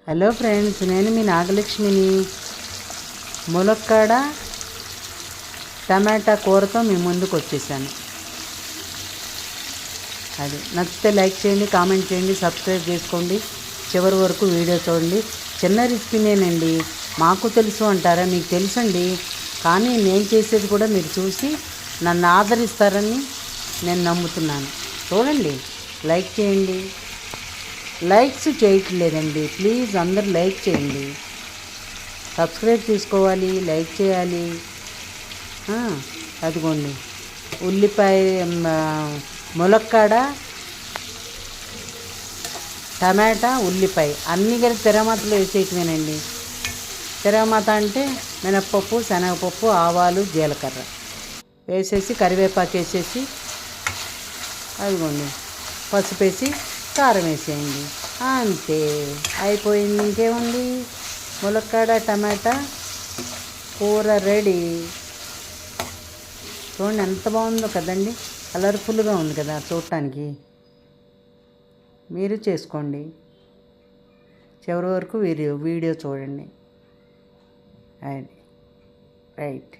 Hello friends, నేను మీ నాగలక్ష్మిని. ములక్కాడ టమాటా కూరతో మీ ముందుకు వచ్చేసాను. అది నచ్చితే లైక్ చేయండి, కామెంట్ చేయండి, సబ్స్క్రైబ్ చేసుకోండి, చివరి వరకు వీడియో చూడండి. చిన్న రెసిపీనేనండి. మాకు తెలుసు అంటారా? మీకు తెలుసండి, కానీ నేను చేసేది కూడా మీరు చూసి నన్ను ఆదరిస్తారని నేను నమ్ముతున్నాను. చూడండి, లైక్ చేయండి. లైక్స్ చేయట్లేదండి, ప్లీజ్ అందరు లైక్ చేయండి. సబ్స్క్రైబ్ చేసుకోవాలి, లైక్ చేయాలి. అదిగోండి, ఉల్లిపాయ, ములక్కాడ, టమాటా, ఉల్లిపాయ అన్నీ కలిపి తిరగమాతలో వేసేయటమేనండి. తిరగమాత అంటే మినప్పప్పు, శనగపప్పు, ఆవాలు, జీలకర్ర వేసేసి కరివేపాకు వేసేసి, అదిగోండి పసుపు వేసి కారం వేసేయండి. అంతే, అయిపోయింది. ఇంకేముంది, ములక్కాడ టమాటా కూర రెడీ. చూడండి ఎంత బాగుందో కదండి, కలర్ఫుల్గా ఉంది కదా చూడటానికి. మీరు చేసుకోండి, చివరి వరకు వీడియో చూడండి. రైట్.